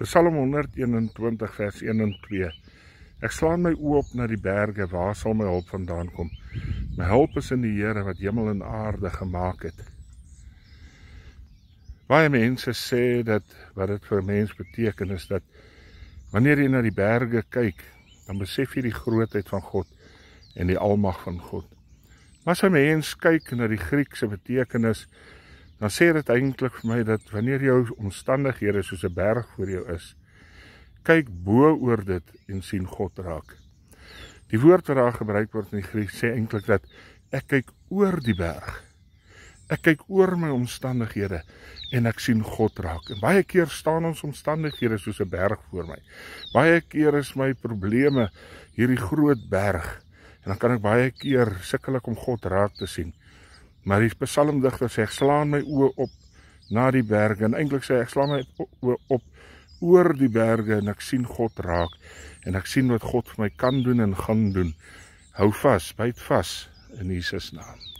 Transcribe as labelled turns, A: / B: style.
A: Psalm 121 vers 1 en 2. Ek slaan my oë op na die berge, waar sal my hulp vandaan kom? My hulp is in die Here wat hemel en aarde gemaak het. Baie mense sê dat wat dit vir 'n mens beteken is dat wanneer jy na die berge kyk, dan besef jy die grootheid van God en die almag van God. Maar as 'n mens kyk na die Griekse betekenis, dan sê dit eintlik vir my dat wanneer jou omstandighede soos 'n berg voor jou is, kyk bo oor dit en sien God raak. Die woord wat daar gebruik word in die Grieks sê eintlik dat ek kyk oor die berg. Ek kyk oor my omstandighede en ek sien God raak. En baie keer staan ons omstandighede soos 'n berg voor my. Baie keer is my probleme hierdie groot berg. En dan kan ek baie keer sukkel om God raak te sien. Maar die psalmdigter sê, ek slaan my oë op na die berge. En eintlik sê ek slaan my oë op oor die berge en ek sien God raak. En ek sien wat God vir my kan doen en gaan doen. Hou vas, byt vas in Jesus naam.